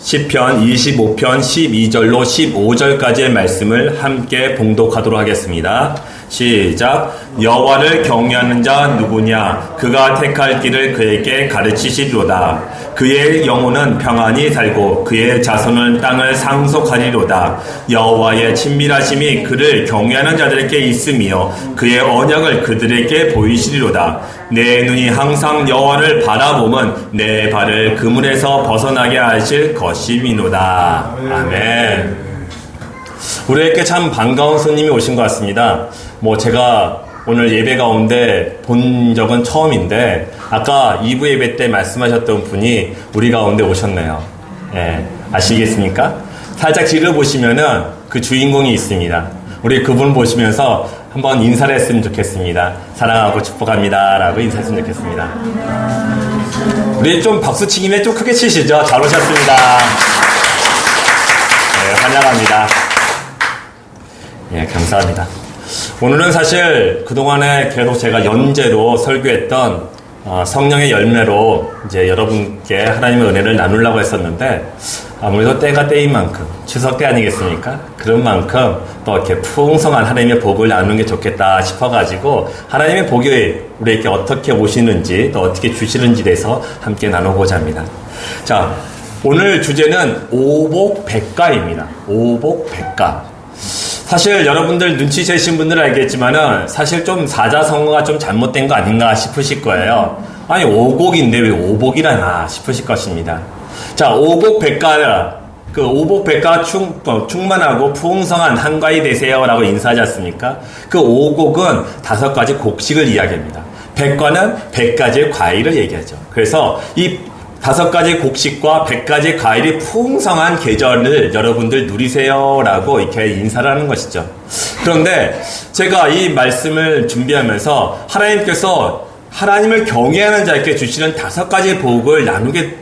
시편 25편 12절로 15절까지의 말씀을 함께 봉독하도록 하겠습니다. 시작. 여호와를 경외하는 자 누구냐? 그가 택할 길을 그에게 가르치시리로다. 그의 영혼은 평안히 살고 그의 자손은 땅을 상속하리로다. 여호와의 친밀하심이 그를 경외하는 자들에게 있으며 그의 언약을 그들에게 보이시리로다. 내 눈이 항상 여호와를 바라보면 내 발을 그물에서 벗어나게 하실 것이미로다. 아멘. 우리에게 참 반가운 손님이 오신 것 같습니다. 제가 오늘 예배 가운데 본 적은 처음인데 아까 2부 예배 때 말씀하셨던 분이 우리 가운데 오셨네요. 예, 아시겠습니까? 살짝 뒤를 보시면은 그 주인공이 있습니다. 우리 그분 보시면서 한번 인사를 했으면 좋겠습니다. 사랑하고 축복합니다 라고 인사했으면 좋겠습니다. 우리 좀 박수치기면 좀 크게 치시죠. 잘 오셨습니다. 네, 환영합니다. 예, 감사합니다. 오늘은 사실 그동안에 계속 제가 연재로 설교했던 성령의 열매로 이제 여러분께 하나님의 은혜를 나누려고 했었는데 아무래도 때가 때인 만큼 추석 때 아니겠습니까? 그런 만큼 또 이렇게 풍성한 하나님의 복을 나누는 게 좋겠다 싶어가지고 하나님의 복이 우리에게 어떻게 오시는지 또 어떻게 주시는지에 대해서 함께 나누고자 합니다. 자, 오늘 주제는 오복백가입니다. 오복백가. 사실 여러분들 눈치채신 분들은 알겠지만은 사실 좀 사자성어가 좀 잘못된 거 아닌가 싶으실 거예요. 아니 오곡인데 왜 오복이라나 싶으실 것입니다. 자, 오복백가, 그 오복백가 충만하고 풍성한 한가위 되세요라고 인사하지 않습니까? 그 오곡은 5가지 곡식을 이야기합니다. 백과는 100가지의 과일을 얘기하죠. 그래서 이 5가지 곡식과 100가지 과일이 풍성한 계절을 여러분들 누리세요라고 이렇게 인사를 하는 것이죠. 그런데 제가 이 말씀을 준비하면서 하나님께서 하나님을 경외하는 자에게 주시는 5가지 복을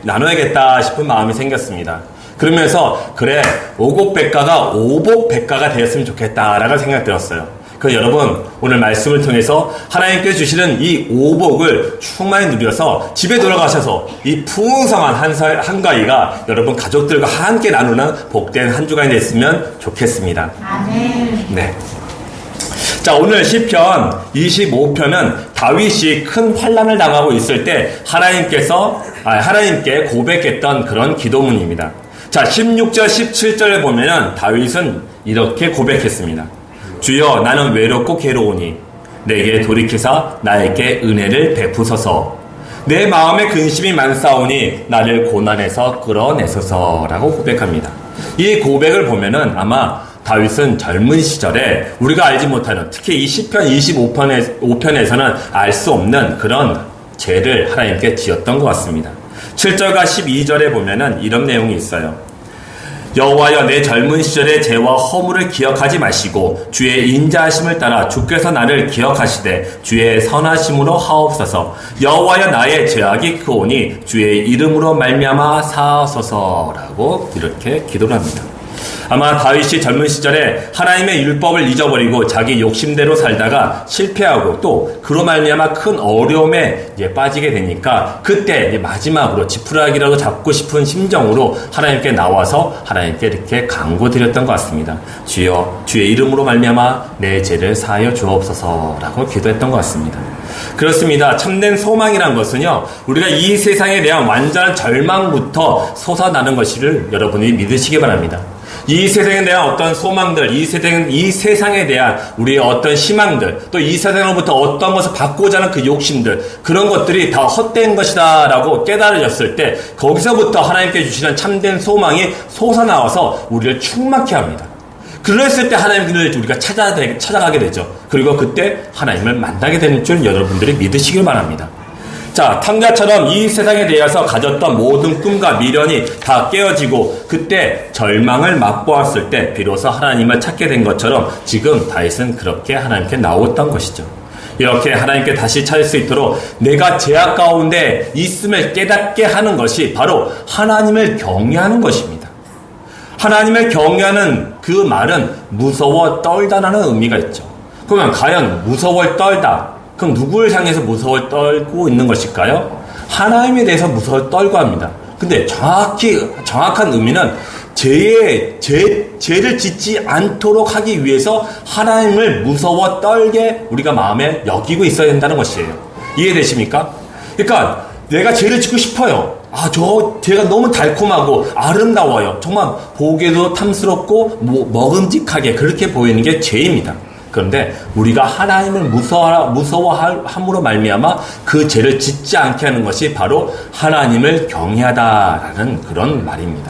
나눠야겠다 싶은 마음이 생겼습니다. 그러면서 그래, 오곡백가가 오복백가가 되었으면 좋겠다라는 생각이 들었어요. 여러분 오늘 말씀을 통해서 하나님께 주시는 이 오복을 충만히 누려서 집에 돌아가셔서 이 풍성한 한가위가 여러분 가족들과 함께 나누는 복된 한 주간이 됐으면 좋겠습니다. 네. 자, 오늘 시편 25편은 다윗이 큰 환난을 당하고 있을 때 하나님께 고백했던 그런 기도문입니다. 자, 16절 17절을 보면은 다윗은 이렇게 고백했습니다. 주여, 나는 외롭고 괴로우니 내게 돌이키사 나에게 은혜를 베푸소서. 내 마음에 근심이 많사오니 나를 고난에서 끌어내소서라고 고백합니다. 이 고백을 보면은 아마 다윗은 젊은 시절에 우리가 알지 못하는, 특히 이 시편 25편에서는 알 수 없는 그런 죄를 하나님께 지었던 것 같습니다. 7절과 12절에 보면은 이런 내용이 있어요. 여호와여, 내 젊은 시절의 죄와 허물을 기억하지 마시고 주의 인자하심을 따라 주께서 나를 기억하시되 주의 선하심으로 하옵소서. 여호와여, 나의 죄악이 크오니 주의 이름으로 말미암아 사하소서라고 이렇게 기도를 합니다. 아마 다윗이 젊은 시절에 하나님의 율법을 잊어버리고 자기 욕심대로 살다가 실패하고 또 그로 말미암아 큰 어려움에 빠지게 되니까 그때 마지막으로 지푸라기라도 잡고 싶은 심정으로 하나님께 나와서 하나님께 이렇게 간구드렸던 것 같습니다. 주여, 주의 이름으로 말미암아 내 죄를 사하여 주옵소서라고 기도했던 것 같습니다. 그렇습니다. 참된 소망이란 것은요, 우리가 이 세상에 대한 완전한 절망부터 솟아나는 것을 여러분이 믿으시기 바랍니다. 이 세상에 대한 어떤 소망들, 이 세상에 대한 우리의 어떤 희망들, 또 이 세상으로부터 어떤 것을 받고자 하는 그 욕심들, 그런 것들이 다 헛된 것이다 라고 깨달아졌을 때 거기서부터 하나님께 주시는 참된 소망이 솟아나와서 우리를 충만케 합니다. 그랬을 때 하나님을 우리가 찾아가게 되죠. 그리고 그때 하나님을 만나게 되는 줄 여러분들이 믿으시길 바랍니다. 자, 탕자처럼 이 세상에 대해서 가졌던 모든 꿈과 미련이 다 깨어지고 그때 절망을 맛보았을 때 비로소 하나님을 찾게 된 것처럼 지금 다윗은 그렇게 하나님께 나왔던 것이죠. 이렇게 하나님께 다시 찾을 수 있도록 내가 죄악 가운데 있음을 깨닫게 하는 것이 바로 하나님을 경외하는 것입니다. 하나님을 경외하는 그 말은 무서워 떨다라는 의미가 있죠. 그러면 과연 무서워 떨다, 그럼 누구를 향해서 무서워 떨고 있는 것일까요? 하나님에 대해서 무서워 떨고 합니다. 근데 정확한 의미는 죄를 짓지 않도록 하기 위해서 하나님을 무서워 떨게 우리가 마음에 여기고 있어야 된다는 것이에요. 이해되십니까? 그러니까 내가 죄를 짓고 싶어요. 저 죄가 너무 달콤하고 아름다워요. 정말 보기에도 탐스럽고 먹음직하게 그렇게 보이는 게 죄입니다. 그런데 우리가 하나님을 무서워함으로 말미암아 그 죄를 짓지 않게 하는 것이 바로 하나님을 경외하다라는 그런 말입니다.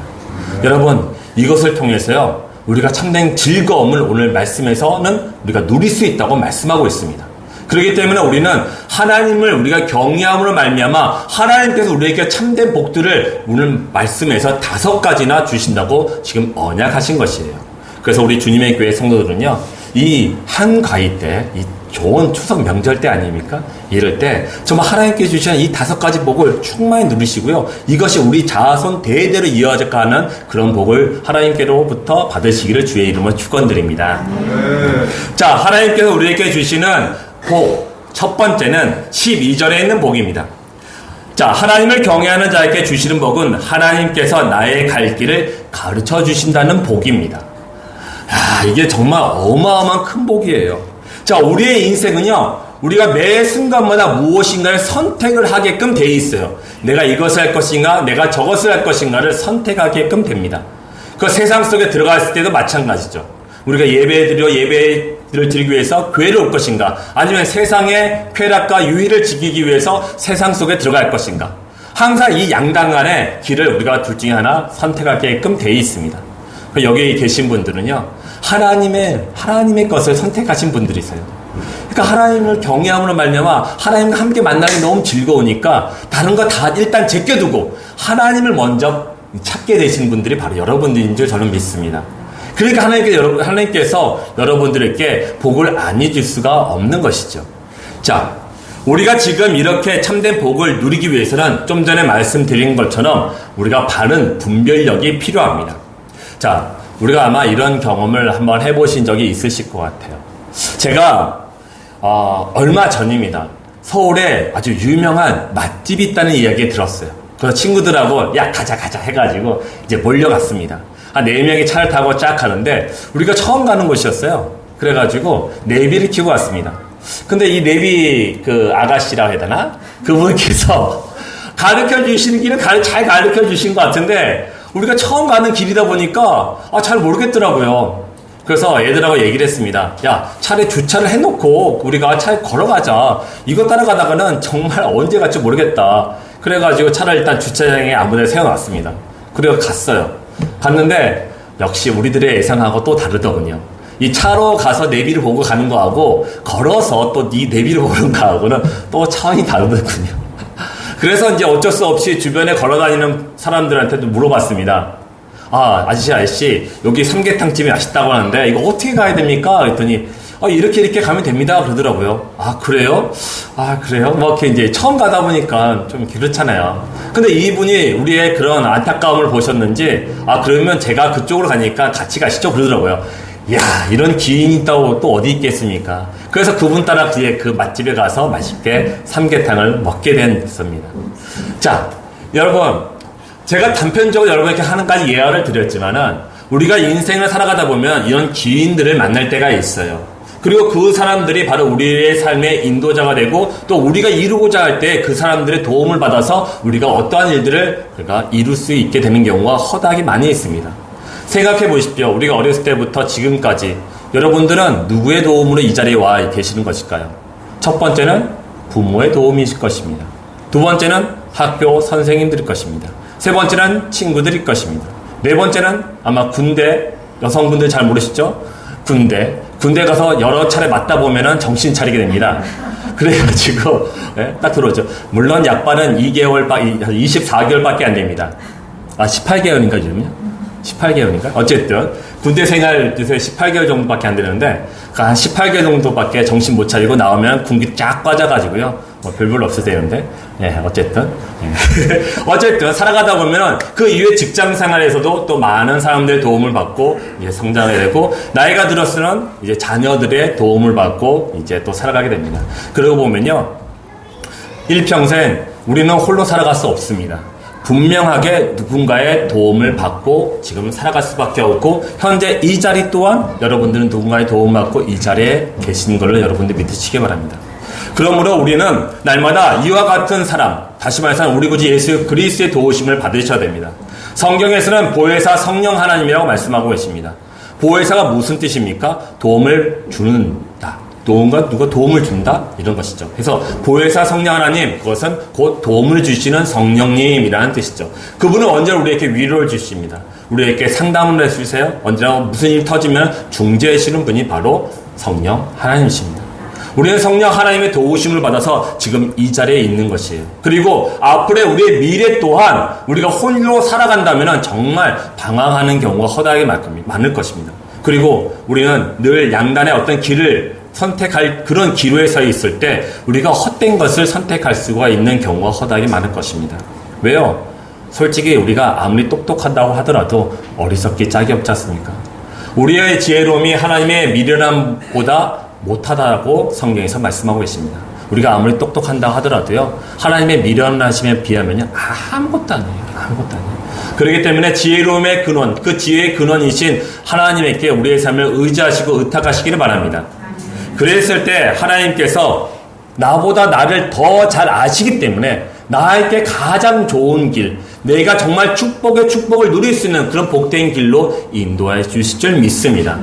여러분, 이것을 통해서요, 우리가 참된 즐거움을 오늘 말씀에서는 우리가 누릴 수 있다고 말씀하고 있습니다. 그렇기 때문에 우리는 하나님을 우리가 경외함으로 말미암아 하나님께서 우리에게 참된 복들을 오늘 말씀에서 5가지나 주신다고 지금 언약하신 것이에요. 그래서 우리 주님의 교회 성도들은요, 이 한가위 때, 이 좋은 추석 명절 때 아닙니까? 이럴 때 정말 하나님께 주시는 이 5가지 복을 충만히 누리시고요. 이것이 우리 자손 대대로 이어져가는 그런 복을 하나님께로부터 받으시기를 주의 이름으로 축원드립니다. 자, 하나님께서 우리에게 주시는 복, 첫 번째는 12절에 있는 복입니다. 자, 하나님을 경외하는 자에게 주시는 복은 하나님께서 나의 갈 길을 가르쳐 주신다는 복입니다. 이게 정말 어마어마한 큰 복이에요. 자, 우리의 인생은요, 우리가 매 순간마다 무엇인가를 선택을 하게끔 돼 있어요. 내가 이것을 할 것인가, 내가 저것을 할 것인가를 선택하게끔 됩니다. 그 세상 속에 들어갔을 때도 마찬가지죠. 우리가 예배를 드리기 위해서 교회를 올 것인가, 아니면 세상의 쾌락과 유의를 지키기 위해서 세상 속에 들어갈 것인가. 항상 이 양당 간의 길을 우리가 둘 중에 하나 선택하게끔 돼 있습니다. 여기 계신 분들은요, 하나님의 것을 선택하신 분들이세요. 그러니까 하나님을 경외함으로 말미암아 하나님과 함께 만나기 너무 즐거우니까 다른 거 다 일단 제껴두고 하나님을 먼저 찾게 되신 분들이 바로 여러분들인 줄 저는 믿습니다. 그러니까 하나님께서 여러분들에게 복을 안 해줄 수가 없는 것이죠. 자, 우리가 지금 이렇게 참된 복을 누리기 위해서는 좀 전에 말씀드린 것처럼 우리가 바른 분별력이 필요합니다. 자, 우리가 아마 이런 경험을 한번 해보신 적이 있으실 것 같아요. 제가 얼마 전입니다. 서울에 아주 유명한 맛집이 있다는 이야기 들었어요. 그래서 친구들하고 야 가자 해가지고 이제 몰려갔습니다. 한 4명이 차를 타고 쫙 가는데 우리가 처음 가는 곳이었어요. 그래가지고 내비를 키고 왔습니다. 근데 이 내비 그 아가씨라고 해야 되나? 그분께서 가르쳐 주시는 길을 잘 가르쳐 주신 것 같은데 우리가 처음 가는 길이다 보니까 잘 모르겠더라고요. 그래서 애들하고 얘기를 했습니다. 야, 차라리 주차를 해놓고 우리가 차에 걸어가자. 이거 따라가다가는 정말 언제 갈지 모르겠다. 그래가지고 차를 일단 주차장에 아무데나 세워놨습니다. 그리고 갔어요. 갔는데 역시 우리들의 예상하고 또 다르더군요. 이 차로 가서 내비를 보고 가는 거하고 걸어서 또 이 내비를 보는 거하고는 또 차원이 다르더군요. 그래서 이제 어쩔 수 없이 주변에 걸어다니는 사람들한테도 물어봤습니다. 아저씨, 여기 삼계탕집이 맛있다고 하는데 이거 어떻게 가야 됩니까? 그랬더니 이렇게 가면 됩니다. 그러더라고요. 그래요? 그래요? 뭐 이렇게 이제 처음 가다 보니까 좀 그렇잖아요. 근데 이분이 우리의 그런 안타까움을 보셨는지 그러면 제가 그쪽으로 가니까 같이 가시죠. 그러더라고요. 이야, 이런 기인이 있다고 또 어디 있겠습니까? 그래서 그분 따라 뒤에 그 맛집에 가서 맛있게 삼계탕을 먹게 됐습니다. 자, 여러분, 제가 단편적으로 여러분에게 한 가지 예화를 드렸지만은 우리가 인생을 살아가다 보면 이런 기인들을 만날 때가 있어요. 그리고 그 사람들이 바로 우리의 삶의 인도자가 되고 또 우리가 이루고자 할 때 그 사람들의 도움을 받아서 우리가 어떠한 일들을 이룰 수 있게 되는 경우가 허다하게 많이 있습니다. 생각해 보십시오. 우리가 어렸을 때부터 지금까지 여러분들은 누구의 도움으로 이 자리에 와 계시는 것일까요? 첫 번째는 부모의 도움이실 것입니다. 두 번째는 학교 선생님들일 것입니다. 세 번째는 친구들일 것입니다. 네 번째는 아마 군대, 여성분들 잘 모르시죠? 군대 가서 여러 차례 맞다 보면은 정신 차리게 됩니다. 그래가지고, 딱 들어오죠. 물론 약반은 24개월밖에 안 됩니다. 18개월인가 요즘요? 18개월인가? 어쨌든, 군대 생활 요새 18개월 정도밖에 안 되는데, 한 18개월 정도밖에 정신 못 차리고 나오면 군기 쫙 빠져가지고요. 별별 없어도 되는데, 어쨌든. 어쨌든, 살아가다 보면은 그 이후에 직장 생활에서도 또 많은 사람들의 도움을 받고, 이제 성장을 되고, 나이가 들었으면 이제 자녀들의 도움을 받고, 이제 또 살아가게 됩니다. 그러고 보면요, 일평생 우리는 홀로 살아갈 수 없습니다. 분명하게 누군가의 도움을 받고 지금 살아갈 수밖에 없고, 현재 이 자리 또한 여러분들은 누군가의 도움을 받고 이 자리에 계신 걸로 여러분들 믿으시기 바랍니다. 그러므로 우리는 날마다 이와 같은 사람, 다시 말해서 우리 구주 예수 그리스도의 도우심을 받으셔야 됩니다. 성경에서는 보혜사 성령 하나님이라고 말씀하고 계십니다. 보혜사가 무슨 뜻입니까? 도움을 주는다. 누가 도움을 준다? 이런 것이죠. 그래서 보혜사 성령 하나님, 그것은 곧 도움을 주시는 성령님이라는 뜻이죠. 그분은 언제나 우리에게 위로를 주십니다. 우리에게 상담을 해주세요. 언제나 무슨 일이 터지면 중재해주시는 분이 바로 성령 하나님이십니다. 우리는 성령 하나님의 도우심을 받아서 지금 이 자리에 있는 것이에요. 그리고 앞으로의 우리의 미래 또한 우리가 홀로 살아간다면 정말 방황하는 경우가 허다하게 많을 것입니다. 그리고 우리는 늘 양단의 어떤 길을 선택할 그런 기로에 서 있을 때 우리가 헛된 것을 선택할 수가 있는 경우가 허다하게 많을 것입니다. 왜요? 솔직히 우리가 아무리 똑똑한다고 하더라도 어리석기 짝이 없지 않습니까? 우리의 지혜로움이 하나님의 미련함보다 못하다고 성경에서 말씀하고 계십니다. 우리가 아무리 똑똑한다고 하더라도요, 하나님의 미련하심에 비하면요, 아무것도 아니에요. 아무것도 아니에요. 그렇기 때문에 지혜로움의 근원, 그 지혜의 근원이신 하나님께 우리의 삶을 의지하시고 의탁하시기를 바랍니다. 그랬을 때 하나님께서 나보다 나를 더 잘 아시기 때문에 나에게 가장 좋은 길, 내가 정말 축복의 축복을 누릴 수 있는 그런 복된 길로 인도해 주실 줄 믿습니다.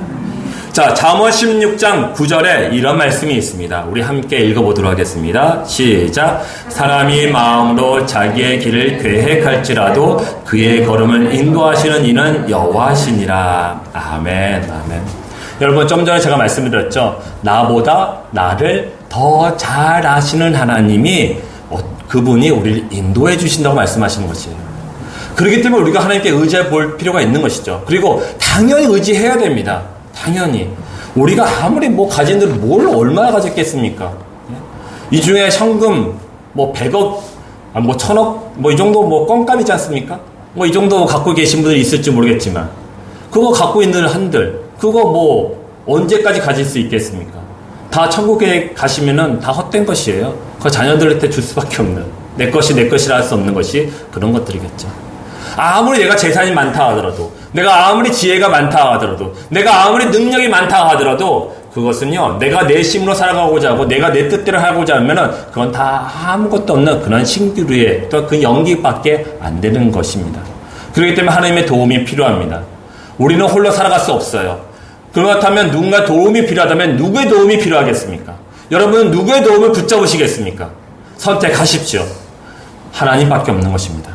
자, 잠언 16장 9절에 이런 말씀이 있습니다. 우리 함께 읽어보도록 하겠습니다. 시작. 사람이 마음으로 자기의 길을 계획할지라도 그의 걸음을 인도하시는 이는 여호와시니라. 아멘, 아멘. 여러분, 좀 전에 제가 말씀드렸죠. 나보다 나를 더 잘 아시는 하나님이 그분이 우리를 인도해 주신다고 말씀하시는 것이에요. 그렇기 때문에 우리가 하나님께 의지해 볼 필요가 있는 것이죠. 그리고 당연히 의지해야 됩니다. 당연히. 우리가 아무리 가진 들 뭘 얼마나 가졌겠습니까? 이 중에 현금 100억, 1000억, 이 정도 껌값이지 않습니까? 이 정도 갖고 계신 분들이 있을지 모르겠지만, 그거 갖고 있는 한들, 그거 언제까지 가질 수 있겠습니까? 다 천국에 가시면은 다 헛된 것이에요. 그 자녀들한테 줄 수밖에 없는, 내 것이라 할 수 없는 것이 그런 것들이겠죠. 아무리 내가 재산이 많다 하더라도, 내가 아무리 지혜가 많다 하더라도, 내가 아무리 능력이 많다 하더라도, 그것은요, 내가 내 힘으로 살아가고자 하고, 내가 내 뜻대로 하고자 하면은, 그건 다 아무것도 없는 그런 신기루의, 또 그 연기밖에 안 되는 것입니다. 그렇기 때문에 하나님의 도움이 필요합니다. 우리는 홀로 살아갈 수 없어요. 그렇다면 누군가 도움이 필요하다면 누구의 도움이 필요하겠습니까? 여러분은 누구의 도움을 붙잡으시겠습니까? 선택하십시오. 하나님밖에 없는 것입니다.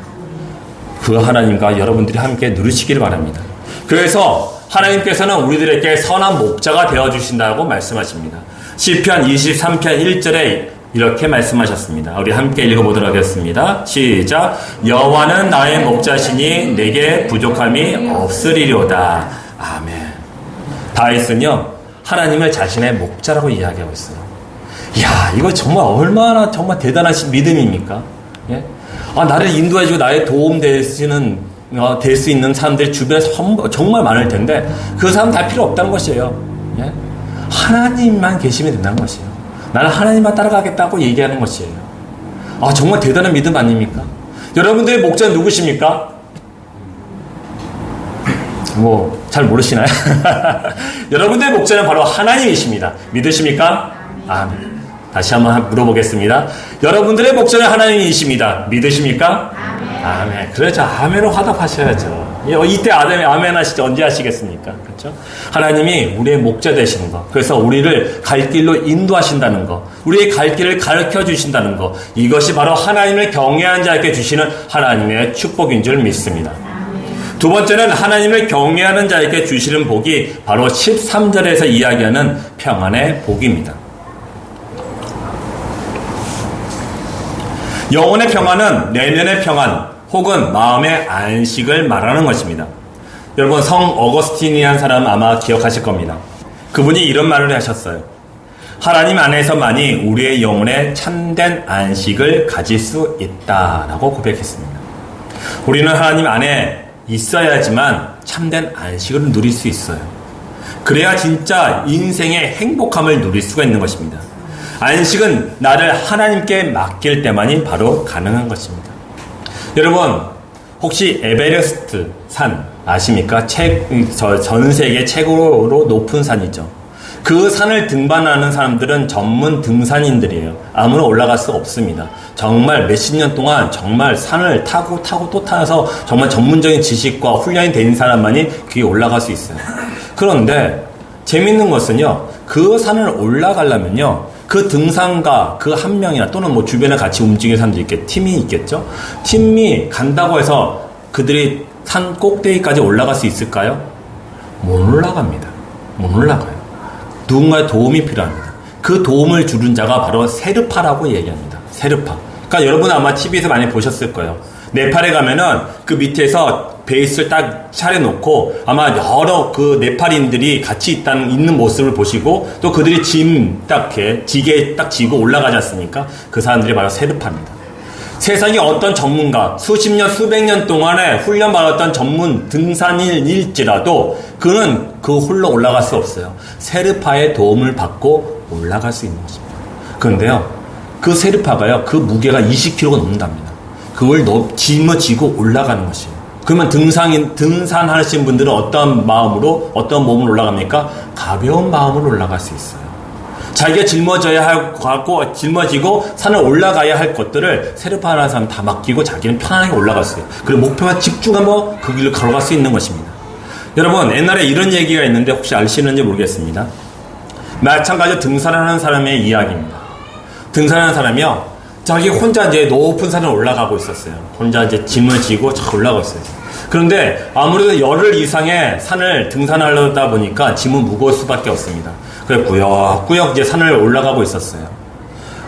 그 하나님과 여러분들이 함께 누리시기를 바랍니다. 그래서 하나님께서는 우리들에게 선한 목자가 되어주신다고 말씀하십니다. 시편 23편 1절에 이렇게 말씀하셨습니다. 우리 함께 읽어보도록 하겠습니다. 시작. 여호와는 나의 목자시니 내게 부족함이 없으리로다. 아멘. 다윗은요, 하나님을 자신의 목자라고 이야기하고 있어요. 이야, 이거 정말 얼마나 정말 대단하신 믿음입니까? 예? 나를 인도해주고 나의 도움 될 수 있는 사람들이 주변에 정말 많을 텐데, 그 사람 다 필요 없다는 것이에요. 예? 하나님만 계시면 된다는 것이에요. 나는 하나님만 따라가겠다고 얘기하는 것이에요. 정말 대단한 믿음 아닙니까? 여러분들의 목자는 누구십니까? 잘 모르시나요? 여러분들의 목자는 바로 하나님이십니다. 믿으십니까? 아멘. 다시 한번 물어보겠습니다. 여러분들의 목자는 하나님이십니다. 믿으십니까? 아멘. 그렇죠. 아멘으로 화답하셔야죠. 이때 아멘 하시지 언제 하시겠습니까? 그렇죠? 하나님이 우리의 목자 되시는 거. 그래서 우리를 갈 길로 인도하신다는 거. 우리의 갈 길을 가르쳐 주신다는 거. 이것이 바로 하나님을 경외한 자에게 주시는 하나님의 축복인 줄 믿습니다. 두 번째는 하나님을 경외하는 자에게 주시는 복이 바로 13절에서 이야기하는 평안의 복입니다. 영혼의 평안은 내면의 평안 혹은 마음의 안식을 말하는 것입니다. 여러분, 성 어거스틴이라는 사람 아마 기억하실 겁니다. 그분이 이런 말을 하셨어요. 하나님 안에서만이 우리의 영혼에 참된 안식을 가질 수 있다라고 고백했습니다. 우리는 하나님 안에 있어야지만 참된 안식을 누릴 수 있어요. 그래야 진짜 인생의 행복함을 누릴 수가 있는 것입니다. 안식은 나를 하나님께 맡길 때만이 바로 가능한 것입니다. 여러분, 혹시 에베레스트 산 아십니까? 전 세계 최고로 높은 산이죠. 그 산을 등반하는 사람들은 전문 등산인들이에요. 아무나 올라갈 수 없습니다. 정말 몇십 년 동안 정말 산을 타고 또 타서 정말 전문적인 지식과 훈련이 된 사람만이 그게 올라갈 수 있어요. 그런데 재밌는 것은요, 그 산을 올라가려면요, 그 등산가 그 한 명이나 또는 뭐 주변에 같이 움직이는 사람도 팀이 있겠죠? 팀이 간다고 해서 그들이 산 꼭대기까지 올라갈 수 있을까요? 못 올라갑니다. 못 올라가요. 누군가의 도움이 필요합니다. 그 도움을 주는 자가 바로 세르파라고 얘기합니다. 세르파. 그러니까 여러분 아마 TV에서 많이 보셨을 거예요. 네팔에 가면은 그 밑에서 베이스를 딱 차려놓고 아마 여러 그 네팔인들이 같이 있는 모습을 보시고 또 그들이 지게 딱 지고 올라가지 않습니까? 그 사람들이 바로 세르파입니다. 세상에 어떤 전문가, 수십 년, 수백 년 동안에 훈련받았던 전문 등산인일지라도 그는 그 홀로 올라갈 수 없어요. 세르파의 도움을 받고 올라갈 수 있는 것입니다. 그런데요, 그 세르파가요, 그 무게가 20kg가 넘는답니다. 그걸 짊어지고 올라가는 것이에요. 그러면 등산하시는 분들은 어떤 마음으로, 어떤 몸으로 올라갑니까? 가벼운 마음으로 올라갈 수 있어요. 자기가 짊어지고 산을 올라가야 할 것들을 세르파라는 사람 다 맡기고 자기는 편안하게 올라갔어요. 그리고 목표만 집중하면 그 길을 걸어갈 수 있는 것입니다. 여러분, 옛날에 이런 얘기가 있는데 혹시 아시는지 모르겠습니다. 마찬가지로 등산하는 사람의 이야기입니다. 등산하는 사람이요, 자기 혼자 이제 높은 산을 올라가고 있었어요. 혼자 이제 짐을 지고 쫙 올라가고 있어요. 그런데 아무래도 열흘 이상의 산을 등산하려다 보니까 짐은 무거울 수밖에 없습니다. 그래서 꾸역꾸역 이제 산을 올라가고 있었어요.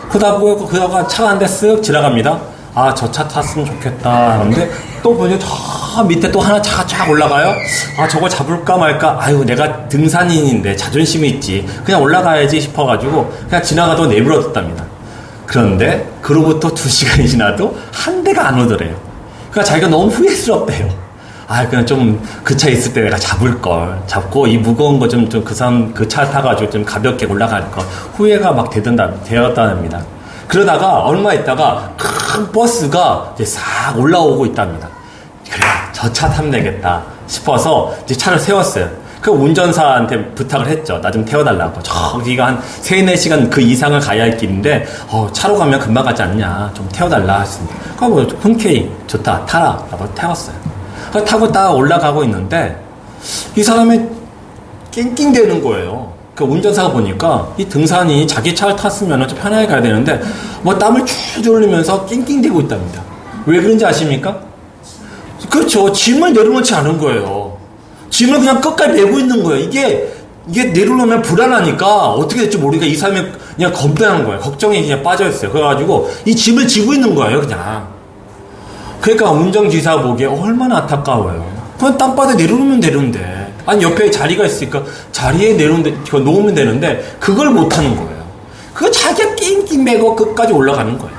그러다가 차가 한 대 쓱 지나갑니다. 아, 저 차 탔으면 좋겠다. 그런데 또 보니 저 밑에 또 하나 차가 쫙 올라가요. 아, 저거 잡을까 말까. 아유, 내가 등산인인데 자존심이 있지. 그냥 올라가야지 싶어가지고 그냥 지나가도 내버려뒀답니다. 그런데 그로부터 2시간이 지나도 한 대가 안 오더래요. 그러니까 자기가 너무 후회스럽대요. 아, 그냥 좀 그 차 있을 때 내가 잡고 이 무거운 거 좀 그 차 타가지고 좀 가볍게 올라갈 거. 후회가 막 되었답니다. 그러다가 얼마 있다가 큰 버스가 이제 싹 올라오고 있답니다. 그래, 저 차 타면 되겠다 싶어서 이제 차를 세웠어요. 그 운전사한테 부탁을 했죠. 나 좀 태워달라고. 저기가 한 3-4시간 그 이상을 가야 할 길인데, 차로 가면 금방 가지 않냐. 좀 태워달라 했습니다. 그러니까 뭐, 흔쾌히, 좋다, 타라. 라고 태웠어요. 타고 딱 올라가고 있는데, 이 사람이 낑낑대는 거예요. 그 운전사가 보니까, 이 등산이 자기 차를 탔으면 좀 편하게 가야 되는데, 뭐 땀을 줄줄 흘리면서 낑낑대고 있답니다. 왜 그런지 아십니까? 그렇죠. 짐을 내려놓지 않은 거예요. 짐을 그냥 끝까지 메고 있는 거예요. 이게 내려놓으면 불안하니까 어떻게 될지 모르니까 이 사람이 그냥 겁나는 거예요. 걱정이 그냥 빠져있어요. 그래가지고 이 짐을 지고 있는 거예요, 그냥. 그러니까 운전기사 보기에 얼마나 안타까워요. 그냥 땅바닥에 내려놓으면 되는데. 아니, 옆에 자리가 있으니까 자리에 놓으면 되는데 그걸 못하는 거예요. 그거 자기가 낑낑 메고 끝까지 올라가는 거예요.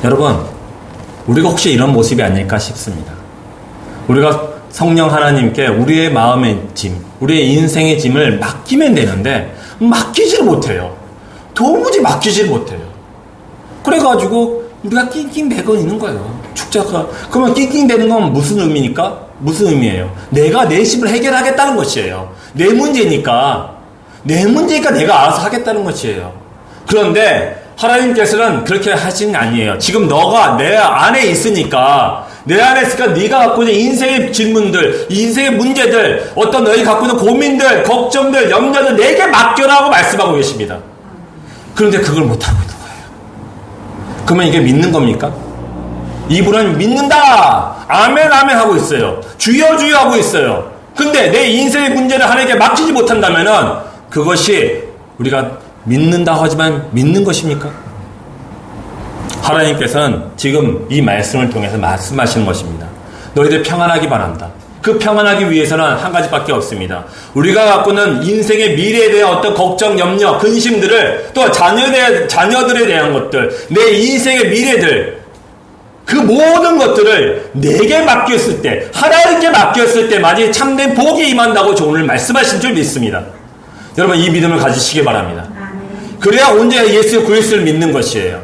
여러분, 우리가 혹시 이런 모습이 아닐까 싶습니다. 우리가 성령 하나님께 우리의 마음의 짐, 우리의 인생의 짐을 맡기면 되는데 맡기지를 못해요. 도무지 맡기지를 못해요. 그래가지고 우리가 낑낑 매고 있는 거예요. 축자가. 그러면 낑낑대는 건 무슨 의미니까? 무슨 의미예요? 내가 내 짐을 해결하겠다는 것이에요. 내 문제니까 내가 알아서 하겠다는 것이에요. 그런데 하나님께서는 그렇게 하시는 게 아니에요. 지금 너가 내 안에 있으니까 네가 갖고 있는 인생의 질문들, 인생의 문제들, 어떤 너희 갖고 있는 고민들, 걱정들, 염려들 내게 맡겨라고 말씀하고 계십니다. 그런데 그걸 못하고 있는 거예요. 그러면 이게 믿는 겁니까? 이분은 믿는다! 아멘, 아멘 하고 있어요. 주여, 주여 하고 있어요. 근데 내 인생의 문제를 하나님께 맡기지 못한다면은 그것이 우리가 믿는다 하지만 믿는 것입니까? 하나님께서는 지금 이 말씀을 통해서 말씀하시는 것입니다. 너희들 평안하기 바란다. 그 평안하기 위해서는 한 가지밖에 없습니다. 우리가 갖고 있는 인생의 미래에 대한 어떤 걱정, 염려, 근심들을 또 자녀들에 대한 것들, 내 인생의 미래들, 그 모든 것들을 내게 맡겼을 때, 하나님께 맡겼을 때만이 참된 복이 임한다고 오늘 말씀하신 줄 믿습니다. 여러분, 이 믿음을 가지시기 바랍니다. 그래야 언제 예수 그리스도를 믿는 것이에요.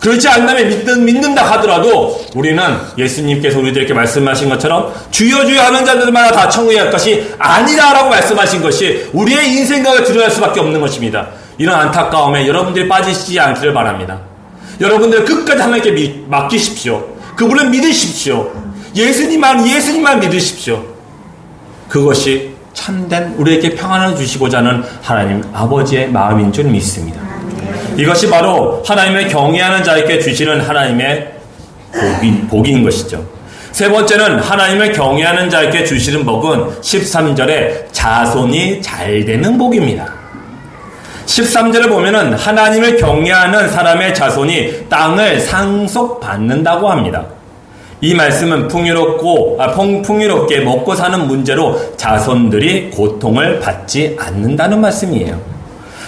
그렇지 않다면 믿는다 하더라도 우리는 예수님께서 우리들에게 말씀하신 것처럼 주여 주여 하는 자들마다 다 천국에 갈 것이 아니라라고 말씀하신 것이 우리의 인생각을 드러날 수밖에 없는 것입니다. 이런 안타까움에 여러분들이 빠지시지 않기를 바랍니다. 여러분들 끝까지 하나님께 맡기십시오. 그분을 믿으십시오. 예수님만 믿으십시오. 그것이 참된 우리에게 평안을 주시고자 하는 하나님 아버지의 마음인 줄 믿습니다. 이것이 바로 하나님을 경외하는 자에게 주시는 하나님의 복인 것이죠. 세 번째는 하나님을 경외하는 자에게 주시는 복은 13절에 자손이 잘 되는 복입니다. 13절을 보면은 하나님을 경외하는 사람의 자손이 땅을 상속받는다고 합니다. 이 말씀은 풍요롭게 먹고 사는 문제로 자손들이 고통을 받지 않는다는 말씀이에요.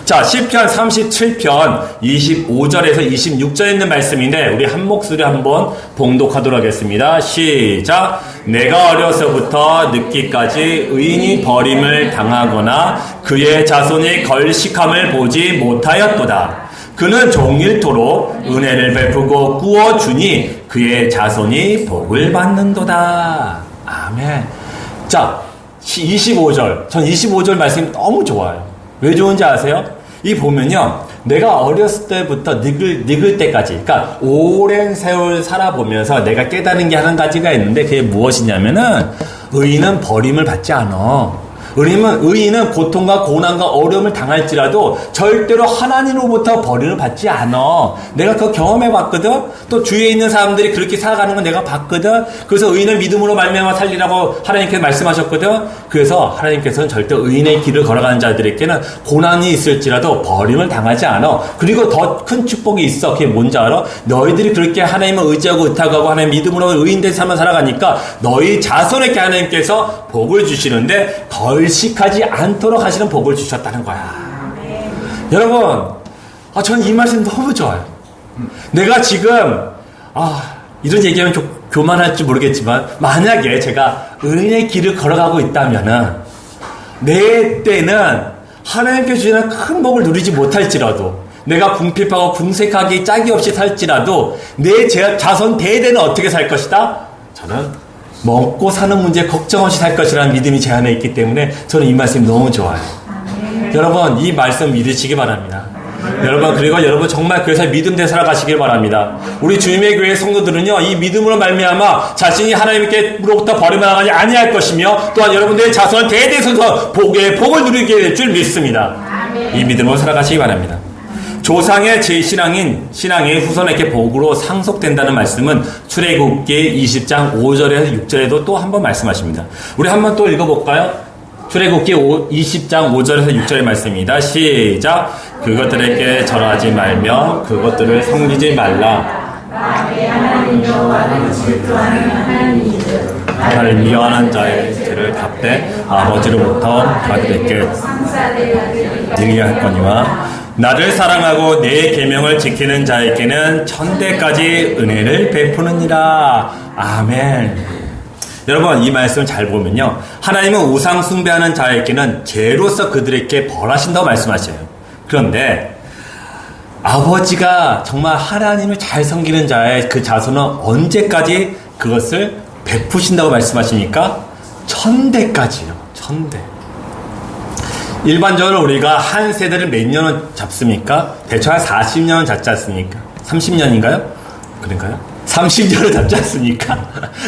자, 시편 37편 25절에서 26절에 있는 말씀인데 우리 한 목소리 한번 봉독하도록 하겠습니다. 시작. 내가 어려서부터 늙기까지 의인이 버림을 당하거나 그의 자손이 걸식함을 보지 못하였도다. 그는 종일토록 은혜를 베푸고 꾸어주니 그의 자손이 복을 받는도다. 아멘. 자, 25절. 전 25절 말씀이 너무 좋아요. 왜 좋은지 아세요? 이 보면요, 내가 어렸을 때부터 늙을 때까지, 그러니까 오랜 세월 살아보면서 내가 깨달은 게 한 가지가 있는데 그게 무엇이냐면은 의인은 버림을 받지 않아. 의인은 고통과 고난과 어려움을 당할지라도 절대로 하나님으로부터 버림을 받지 않아. 내가 그거 경험해봤거든. 또 주위에 있는 사람들이 그렇게 살아가는 건 내가 봤거든. 그래서 의인은 믿음으로 말미암아 살리라고 하나님께서 말씀하셨거든. 그래서 하나님께서는 절대 의인의 길을 걸어가는 자들에게는 고난이 있을지라도 버림을 당하지 않아. 그리고 더 큰 축복이 있어. 그게 뭔지 알아? 너희들이 그렇게 하나님을 의지하고 의탁하고 하나님 믿음으로 의인된 삶을 살아가니까 너희 자손에게 하나님께서 복을 주시는데 걸식하지 않도록 하시는 복을 주셨다는 거야. 여러분, 저는 이 말씀 너무 좋아요. 내가 지금 이런 얘기하면 교만할지 모르겠지만 만약에 제가 의인의 길을 걸어가고 있다면은 내 때는 하나님께 주시는 큰 복을 누리지 못할지라도 내가 궁핍하고 궁색하게 짝이 없이 살지라도 내 자손 대대는 어떻게 살 것이다? 저는 먹고 사는 문제 걱정 없이 살 것이라는 믿음이 제 안에 있기 때문에 저는 이 말씀이 너무 좋아요. 여러분, 이 말씀 믿으시기 바랍니다. 여러분, 그리고 여러분 정말 그래서 믿음대로 살아가시길 바랍니다. 우리 주님의 교회 성도들은요, 이 믿음으로 말미암아 자신이 하나님께로부터 버림을 당하지 아니할 것이며 또한 여러분들의 자손은 대대손손 복을 누리게 될 줄 믿습니다. 이 믿음으로 살아가시기 바랍니다. 조상의 신앙이 후손에게 복으로 상속된다는 말씀은 출애굽기 20장 5절에서 6절에도 또 한 번 말씀하십니다. 우리 한번 또 읽어볼까요? 출애굽기 20장 5절에서 6절의 말씀입니다. 시작. 그것들에게 절하지 말며 그것들을 섬기지 말라. 나의 하나님 여호와는 질투하는 하나님이듯 나를 미워하는 자의 죄를 갚되 아버지로부터 그들에게 이르게 할 거니와 나를 사랑하고 내 계명을 지키는 자에게는 천대까지 은혜를 베푸느니라. 아멘. 여러분, 이 말씀 잘 보면요, 하나님은 우상 숭배하는 자에게는 죄로서 그들에게 벌하신다고 말씀하셔요. 그런데 아버지가 정말 하나님을 잘 섬기는 자의 그 자손은 언제까지 그것을 베푸신다고 말씀하시니까 천대까지요. 천대. 일반적으로 우리가 한 세대를 몇 년을 잡습니까? 대충 한 40년은 잡지 않습니까? 30년인가요? 그런가요? 30년을 잡지 않습니까?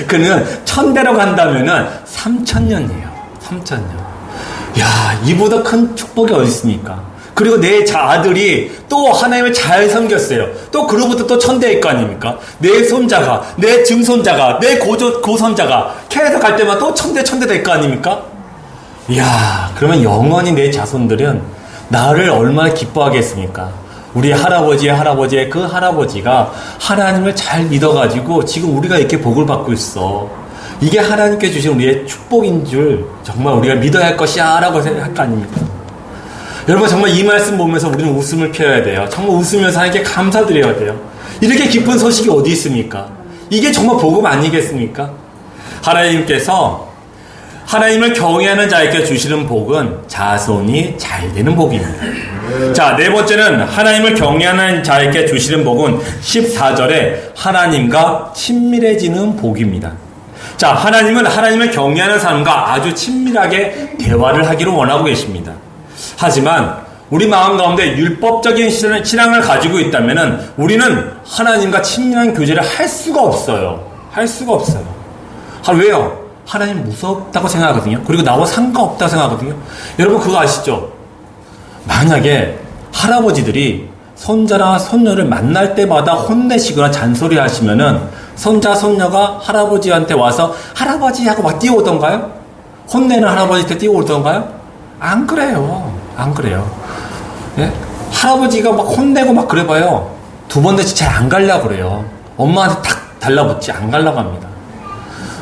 그는 1000대로 간다면은 3000년이에요. 3000년. 야, 이보다 큰 축복이 어디 있습니까? 그리고 내 아들이 또 하나님을 잘 섬겼어요. 또 그로부터 또 1000대일 거 아닙니까? 내 손자가, 내 증손자가, 내 고손자가 계속 갈 때마다 또 1000대 될 거 아닙니까? 이야, 그러면 영원히 내 자손들은 나를 얼마나 기뻐하겠습니까? 우리 할아버지의 그 할아버지가 하나님을 잘 믿어가지고 지금 우리가 이렇게 복을 받고 있어. 이게 하나님께 주신 우리의 축복인 줄 정말 우리가 믿어야 할 것이야 라고 생각할 거 아닙니까? 여러분, 정말 이 말씀 보면서 우리는 웃음을 펴야 돼요. 정말 웃으면서 하나님께 감사드려야 돼요. 이렇게 기쁜 소식이 어디 있습니까? 이게 정말 복음 아니겠습니까? 하나님께서 하나님을 경외하는 자에게 주시는 복은 자손이 잘 되는 복입니다. 자, 네 번째는 하나님을 경외하는 자에게 주시는 복은 14절에 하나님과 친밀해지는 복입니다. 자, 하나님은 하나님을 경외하는 사람과 아주 친밀하게 대화를 하기를 원하고 계십니다. 하지만 우리 마음 가운데 율법적인 신앙을 가지고 있다면 우리는 하나님과 친밀한 교제를 할 수가 없어요. 할 수가 없어요. 왜요? 하나님 무섭다고 생각하거든요. 그리고 나와 상관없다고 생각하거든요. 여러분 그거 아시죠? 만약에 할아버지들이 손자나 손녀를 만날 때마다 혼내시거나 잔소리 하시면은 손자, 손녀가 할아버지한테 와서 할아버지 하고 막 뛰어오던가요? 혼내는 할아버지한테 뛰어오던가요? 안 그래요. 안 그래요. 예? 할아버지가 막 혼내고 막 그래봐요. 두 번 다시 잘 안 가려고 그래요. 엄마한테 탁 달라붙지 안 가려고 합니다.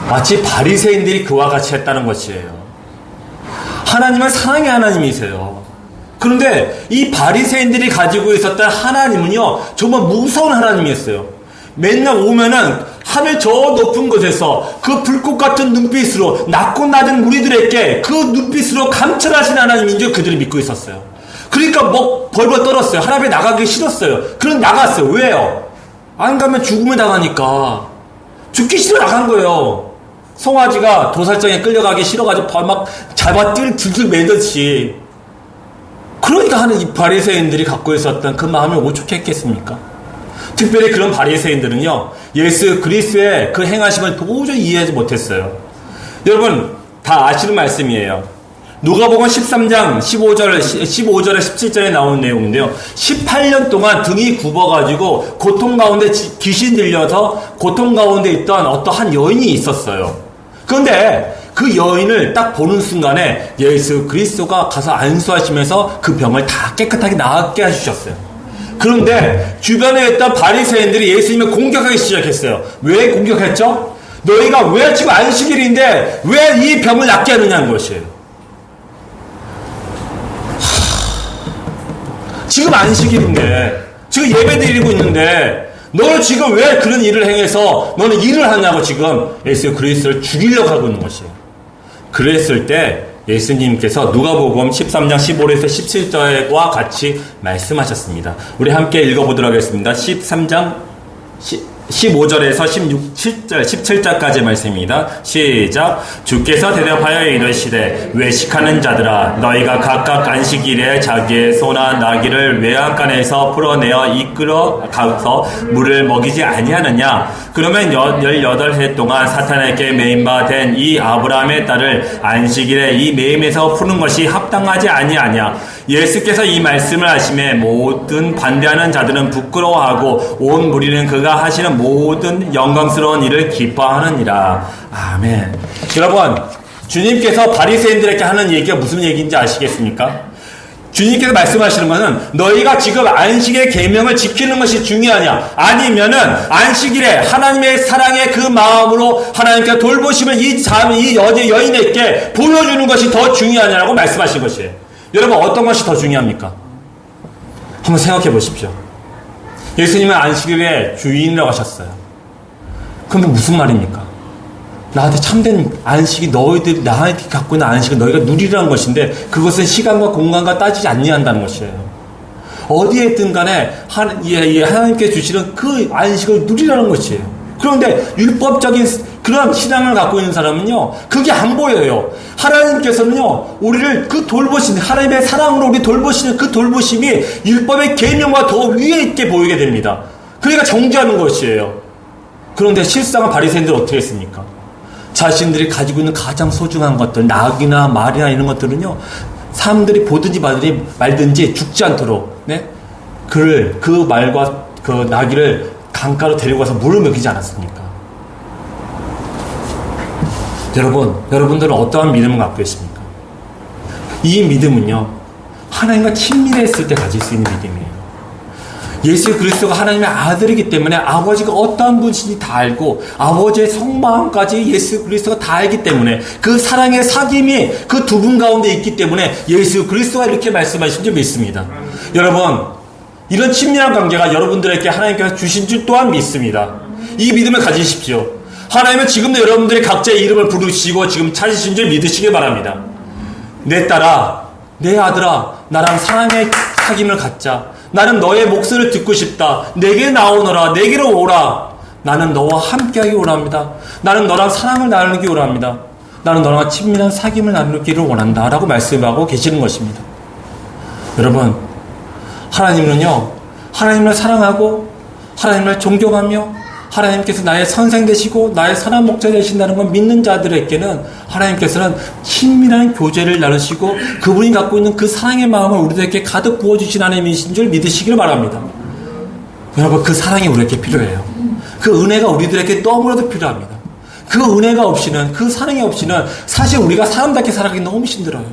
마치 바리새인들이 그와 같이 했다는 것이에요. 하나님은 사랑의 하나님이세요. 그런데 이 바리새인들이 가지고 있었던 하나님은요, 정말 무서운 하나님이었어요. 맨날 오면은 하늘 저 높은 곳에서 그 불꽃 같은 눈빛으로 낮고 낮은 무리들에게 그 눈빛으로 감찰하신 하나님인 줄 그들이 믿고 있었어요. 그러니까 뭐 벌벌 떨었어요. 하나님에 나가기 싫었어요. 그럼 나갔어요. 왜요? 안 가면 죽음을 당하니까. 죽기 싫어 나간 거예요. 송아지가 도살장에 끌려가기 싫어가지고 막 잡아 들들 매듯이. 그러니까 하는 이 바리새인들이 갖고 있었던 그 마음을 어떻게 했겠습니까? 특별히 그런 바리새인들은요, 예수 그리스도의 그 행하심을 도저히 이해하지 못했어요. 여러분 다 아시는 말씀이에요. 누가복음 13장 15절에 17절에 나오는 내용인데요. 18년 동안 등이 굽어가지고 고통 가운데 귀신 들려서 고통 가운데 있던 어떠한 여인이 있었어요. 그런데 그 여인을 딱 보는 순간에 예수 그리스도가 가서 안수하시면서 그 병을 다 깨끗하게 낫게 해주셨어요. 그런데 주변에 있던 바리새인들이 예수님을 공격하기 시작했어요. 왜 공격했죠? 너희가 왜 지금 안식일인데 왜 이 병을 낫게 하느냐는 것이에요. 지금 안식일인데 지금 예배 드리고 있는데 너는 지금 왜 그런 일을 행해서 너는 일을 하냐고 지금 예수 그리스도를 죽이려고 하고 있는 것이에요. 그랬을 때 예수님께서 누가복음 13장 15절에서 17절과 같이 말씀하셨습니다. 우리 함께 읽어보도록 하겠습니다. 13장 15절에서 17절까지 말씀입니다. 시작. 주께서 대답하여 이르시되 외식하는 자들아 너희가 각각 안식일에 자기의 소나 나귀를 외양간에서 풀어내어 이끌어 가서 물을 먹이지 아니하느냐. 그러면 18해 동안 사탄에게 매임 바 된 이 아브라함의 딸을 안식일에 이 매임에서 푸는 것이 합당하지 아니하냐. 예수께서 이 말씀을 하심에 모든 반대하는 자들은 부끄러워하고 온 무리는 그가 하시는 모든 영광스러운 일을 기뻐하느니라. 아멘. 여러분, 주님께서 바리새인들에게 하는 얘기가 무슨 얘기인지 아시겠습니까? 주님께서 말씀하시는 것은 너희가 지금 안식의 계명을 지키는 것이 중요하냐, 아니면은 안식일에 하나님의 사랑의 그 마음으로 하나님께 돌보심을 이 여인에게 보여주는 것이 더 중요하냐라고 말씀하신 것이에요. 여러분 어떤 것이 더 중요합니까? 한번 생각해 보십시오. 예수님은 안식일의 주인이라고 하셨어요. 그럼 무슨 말입니까? 나한테 참된 안식이 너희들이 나한테 갖고 있는 안식은 너희가 누리라는 것인데 그것은 시간과 공간과 따지지 아니한다는 것이에요. 어디에 있든 간에 하나님께 주시는 그 안식을 누리라는 것이에요. 그런데 율법적인 그런 신앙을 갖고 있는 사람은요, 그게 안 보여요. 하나님께서는요, 우리를 그 돌보시는, 하나님의 사랑으로 우리 돌보시는 그 돌보심이 율법의 계명과 더 위에 있게 보이게 됩니다. 그러니까 정죄하는 것이에요. 그런데 실상은 바리새인들은 어떻게 했습니까? 자신들이 가지고 있는 가장 소중한 것들, 낙이나 말이나 이런 것들은요, 사람들이 보든지 말든지 죽지 않도록, 네? 그 말과 그 나귀를 강가로 데리고 가서 물을 먹이지 않았습니까? 여러분들은 어떠한 믿음을 갖고 계십니까? 이 믿음은요, 하나님과 친밀했을 때 가질 수 있는 믿음이에요. 예수 그리스도가 하나님의 아들이기 때문에 아버지가 어떠한 분이신지 다 알고 아버지의 속마음까지 예수 그리스도가 다 알기 때문에 그 사랑의 사귐이 그 두 분 가운데 있기 때문에 예수 그리스도가 이렇게 말씀하신 줄 믿습니다. 여러분, 이런 친밀한 관계가 여러분들에게 하나님께서 주신 줄 또한 믿습니다. 이 믿음을 가지십시오. 하나님은 지금도 여러분들이 각자의 이름을 부르시고 지금 찾으신 줄 믿으시기 바랍니다. 내 딸아, 내 아들아, 나랑 사랑의 사귐을 갖자. 나는 너의 목소리를 듣고 싶다. 내게 나오너라. 내게로 오라. 나는 너와 함께하기 원합니다. 나는 너랑 사랑을 나누기 원합니다. 나는 너랑 친밀한 사귐을 나누기를 원한다. 라고 말씀하고 계시는 것입니다. 여러분, 하나님은요, 하나님을 사랑하고 하나님을 존경하며 하나님께서 나의 선생 되시고 나의 선한 목자 되신다는 걸 믿는 자들에게는 하나님께서는 친밀한 교제를 나누시고 그분이 갖고 있는 그 사랑의 마음을 우리들에게 가득 부어주신 하나님이신 줄 믿으시길 바랍니다. 여러분, 그 사랑이 우리에게 필요해요. 그 은혜가 우리들에게 너무나도 필요합니다. 그 은혜가 없이는, 그 사랑이 없이는 사실 우리가 사람답게 살아가기 너무 힘들어요.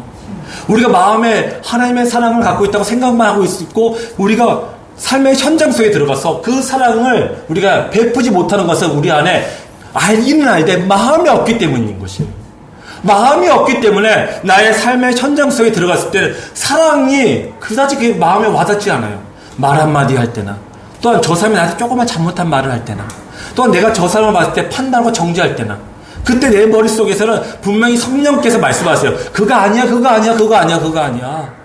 우리가 마음에 하나님의 사랑을 갖고 있다고 생각만 하고 있고 우리가 삶의 현장 속에 들어가서 그 사랑을 우리가 베푸지 못하는 것은 우리 안에 알기는 알되 마음이 없기 때문인 것이에요. 마음이 없기 때문에 나의 삶의 현장 속에 들어갔을 때는 사랑이 그다지 그 마음에 와닿지 않아요. 말 한마디 할 때나, 또한 저 사람이 나한테 조금만 잘못한 말을 할 때나, 또한 내가 저 사람을 봤을 때 판단하고 정죄할 때나, 그때 내 머릿속에서는 분명히 성령께서 말씀하세요. 그거 아니야, 그거 아니야, 그거 아니야, 그거 아니야.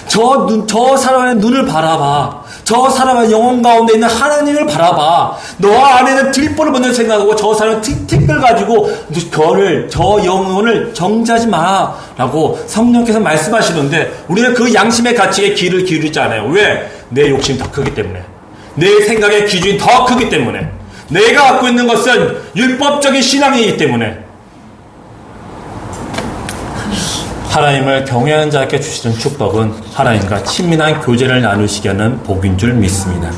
저 사람의 눈을 바라봐. 저 사람의 영혼 가운데 있는 하나님을 바라봐. 너 안에는 들보를 먼저 생각하고 저 사람의 틱틱을 가지고 저 영혼을 정죄하지 마. 라고 성령께서 말씀하시는데 우리는 그 양심의 가치에 귀를 기울이지 않아요. 왜? 내 욕심이 더 크기 때문에. 내 생각의 기준이 더 크기 때문에. 내가 갖고 있는 것은 율법적인 신앙이기 때문에. 하나님을 경외하는 자에게 주시는 축복은 하나님과 친밀한 교제를 나누시게 하는 복인 줄 믿습니다.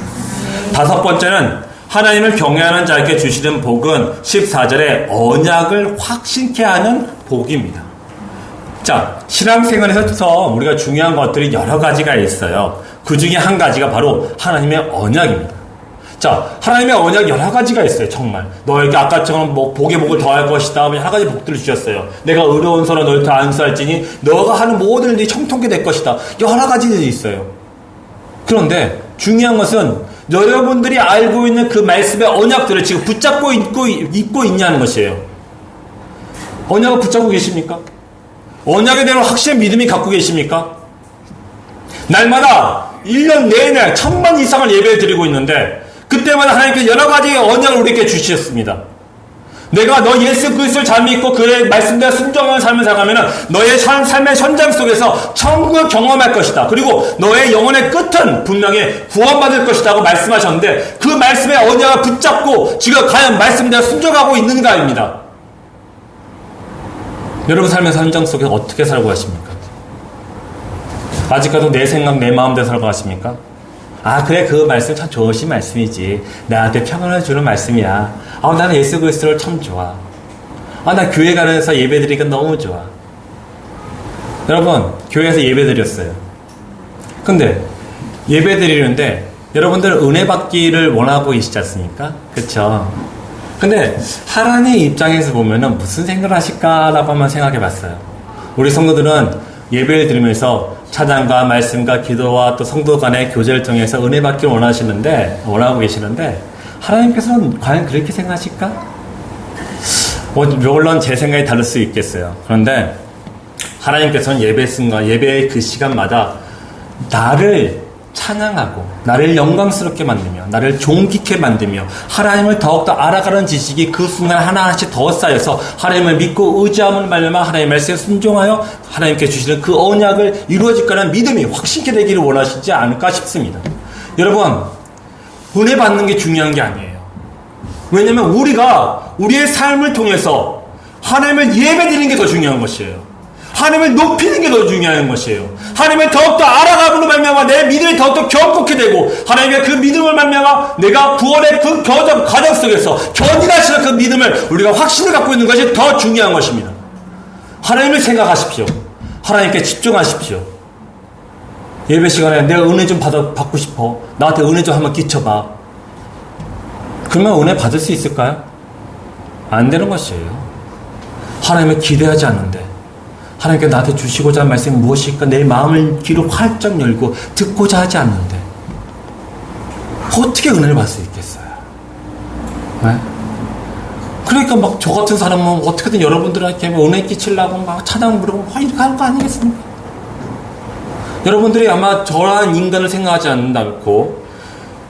다섯 번째는 하나님을 경외하는 자에게 주시는 복은 14절에 언약을 확신케 하는 복입니다. 자, 신앙생활에서 우리가 중요한 것들이 여러 가지가 있어요. 그 중에 한 가지가 바로 하나님의 언약입니다. 자, 하나님의 언약 여러 가지가 있어요. 정말 너에게 아까처럼 뭐 복의 복을 더할 것이다, 여러 가지 복들을 주셨어요. 내가 의로운 손으로 너를 더 안수할지니 너가 하는 모든 일이 청통케 될 것이다. 여러 가지들이 있어요. 그런데 중요한 것은 여러분들이 알고 있는 그 말씀의 언약들을 지금 붙잡고 있고 있냐는 것이에요. 언약을 붙잡고 계십니까? 언약에 대한 확실한 믿음이 갖고 계십니까? 날마다 1년 내내 1000번 이상을 예배 드리고 있는데 그때마다 하나님께서 여러 가지의 언약을 우리에게 주셨습니다. 내가 너 예수 그리스도를 잘 믿고 그의 말씀대로 순종하는 삶을 살아가면 너의 삶의 현장 속에서 천국을 경험할 것이다. 그리고 너의 영혼의 끝은 분명히 구원받을 것이다 고 말씀하셨는데 그 말씀의 언약을 붙잡고 지금 과연 말씀대로 순종하고 있는가입니다. 여러분 삶의 현장 속에 어떻게 살고 가십니까? 아직까지도 내 생각 내 마음대로 살고 가십니까? 아, 그래, 그 말씀 참 좋으신 말씀이지. 나한테 평안을 주는 말씀이야. 아, 나는 예수 그리스도를 참 좋아. 아, 나 교회 가면서 예배 드리니까 너무 좋아. 여러분, 교회에서 예배 드렸어요. 근데 예배 드리는데 여러분들 은혜 받기를 원하고 계시지 않습니까? 그쵸? 근데 하나님 입장에서 보면은 무슨 생각을 하실까라고 한번 생각해 봤어요. 우리 성도들은 예배를 드리면서 찬양과 말씀과 기도와 또 성도 간의 교제를 통해서 은혜 받기를 원하고 계시는데 하나님께서는 과연 그렇게 생각하실까? 물론 제 생각이 다를 수 있겠어요. 그런데 하나님께서는 예배 순간, 예배의 그 시간마다 나를 찬양하고 나를 영광스럽게 만들며 나를 존귀케 만들며 하나님을 더욱더 알아가는 지식이 그 순간 하나하나씩 더 쌓여서 하나님을 믿고 의지함을 말미암아 하나님의 말씀에 순종하여 하나님께 주시는 그 언약을 이루어질 거라는 믿음이 확신케 되기를 원하시지 않을까 싶습니다. 여러분, 은혜 받는 게 중요한 게 아니에요. 왜냐하면 우리가 우리의 삶을 통해서 하나님을 예배드리는 게 더 중요한 것이에요. 하나님을 높이는 게 더 중요한 것이에요. 하나님을 더욱더 알아가므로 말미암아 내 믿음이 더욱더 견고케 되고 하나님의 그 믿음을 말미암아 내가 구원의 그 과정 속에서 견인하시는 그 믿음을 우리가 확신을 갖고 있는 것이 더 중요한 것입니다. 하나님을 생각하십시오. 하나님께 집중하십시오. 예배 시간에 내가 은혜 좀 받고 싶어. 나한테 은혜 좀 한번 끼쳐봐. 그러면 은혜 받을 수 있을까요? 안 되는 것이에요. 하나님을 기대하지 않는데 하나님께 나한테 주시고자 하는 말씀이 무엇일까? 내 마음을 귀를 활짝 열고 듣고자 하지 않는데 어떻게 은혜를 받을 수 있겠어요? 네? 그러니까 막 저 같은 사람은 어떻게든 여러분들한테 은혜 끼치려고 막 찬양 부르고 막 이렇게 하는 거 아니겠습니까? 여러분들이 아마 저러한 인간을 생각하지 않는다고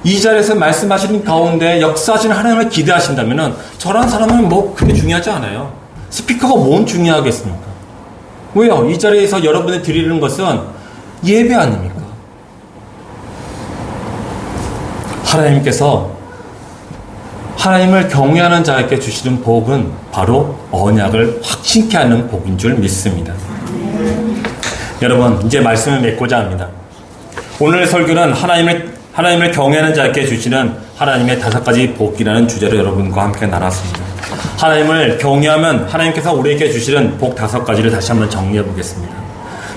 이 자리에서 말씀하시는 가운데 역사하시는 하나님을 기대하신다면 저러한 사람은 뭐 그렇게 중요하지 않아요. 스피커가 뭔 중요하겠습니까? 왜요? 이 자리에서 여러분이 드리는 것은 예배 아닙니까? 하나님께서 하나님을 경외하는 자에게 주시는 복은 바로 언약을 확신케 하는 복인 줄 믿습니다. 여러분, 이제 말씀을 맺고자 합니다. 오늘 설교는 하나님을 경외하는 자에게 주시는 하나님의 5가지 복이라는 주제로 여러분과 함께 나눴습니다. 하나님을 경외하면 하나님께서 우리에게 주시는 복 5가지를 다시 한번 정리해 보겠습니다.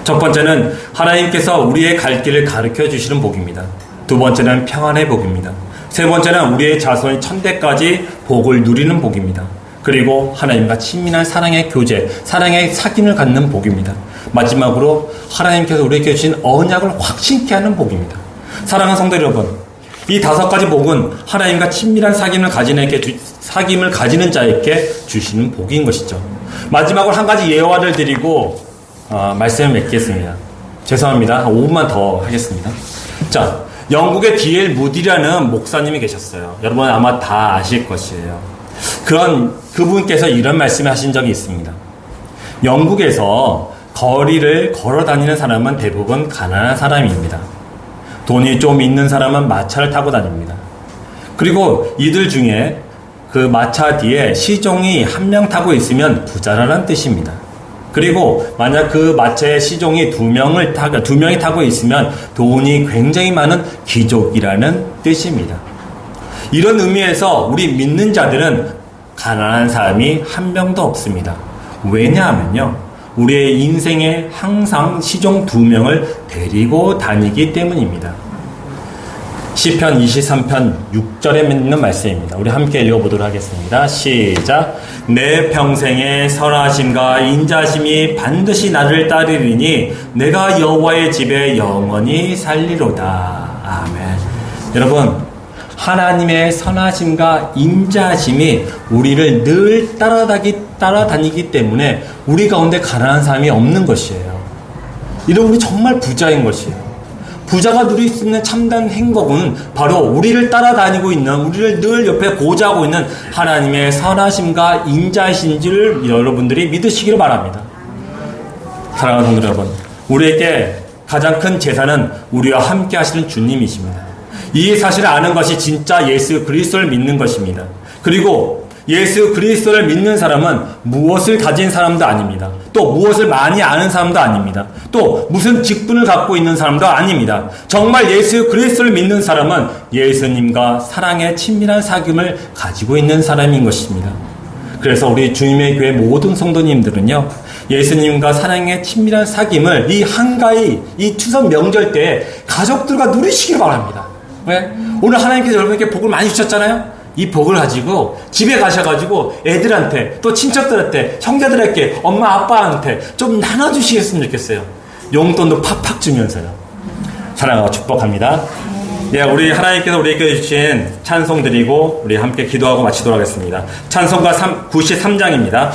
첫 번째는 하나님께서 우리의 갈 길을 가르쳐 주시는 복입니다. 두 번째는 평안의 복입니다. 세 번째는 우리의 자손이 천대까지 복을 누리는 복입니다. 그리고 하나님과 친밀한 사랑의 교제, 사랑의 사귐을 갖는 복입니다. 마지막으로 하나님께서 우리에게 주신 언약을 확신케 하는 복입니다. 사랑하는 성도 여러분, 이 5가지 복은 하나님과 친밀한 사귐을 가지는 자에게 주시는 복인 것이죠. 마지막으로 한 가지 예화를 드리고 말씀을 맺겠습니다. 죄송합니다. 5분만 더 하겠습니다. 자, 영국의 D.L. 무디라는 목사님이 계셨어요. 여러분 아마 다 아실 것이에요. 그분께서 이런 말씀을 하신 적이 있습니다. 영국에서 거리를 걸어 다니는 사람은 대부분 가난한 사람입니다. 돈이 좀 있는 사람은 마차를 타고 다닙니다. 그리고 이들 중에 그 마차 뒤에 시종이 1명 타고 있으면 부자라는 뜻입니다. 그리고 만약 그 마차에 시종이 2명이 타고 있으면 돈이 굉장히 많은 귀족이라는 뜻입니다. 이런 의미에서 우리 믿는 자들은 가난한 사람이 한 명도 없습니다. 왜냐하면요, 우리의 인생에 항상 시종 2명을 데리고 다니기 때문입니다. 시편 23편 6절에 있는 말씀입니다. 우리 함께 읽어보도록 하겠습니다. 시작. 내 평생의 선하심과 인자심이 반드시 나를 따르리니 내가 여호와의 집에 영원히 살리로다. 아멘. 여러분, 하나님의 선하심과 인자심이 우리를 늘 따라다니기 때문에 우리 가운데 가난한 사람이 없는 것이에요. 이런 우리 정말 부자인 것이에요. 부자가 누릴 수 있는 참된 행복은 바로 우리를 따라다니고 있는, 우리를 늘 옆에 보좌하고 있는 하나님의 선하심과 인자이신 줄 여러분들이 믿으시기를 바랍니다. 사랑하는 성도 여러분, 우리에게 가장 큰 재산은 우리와 함께 하시는 주님이십니다. 이 사실을 아는 것이 진짜 예수 그리스도를 믿는 것입니다. 그리고 예수 그리스도를 믿는 사람은 무엇을 가진 사람도 아닙니다. 또 무엇을 많이 아는 사람도 아닙니다. 또 무슨 직분을 갖고 있는 사람도 아닙니다. 정말 예수 그리스도를 믿는 사람은 예수님과 사랑의 친밀한 사귐을 가지고 있는 사람인 것입니다. 그래서 우리 주님의 교회 모든 성도님들은요, 예수님과 사랑의 친밀한 사귐을 이 한가위, 이 추석 명절 때 가족들과 누리시길 바랍니다. 왜? 오늘 하나님께서 여러분에게 복을 많이 주셨잖아요? 이 복을 가지고 집에 가셔가지고 애들한테, 또 친척들한테, 형제들에게, 엄마 아빠한테 좀 나눠주시겠으면 좋겠어요. 용돈도 팍팍 주면서요. 사랑하고 축복합니다. 예, 우리 하나님께서 우리에게 주신 찬송 드리고 우리 함께 기도하고 마치도록 하겠습니다. 찬송가 93장입니다.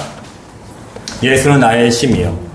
예수는 나의 힘이요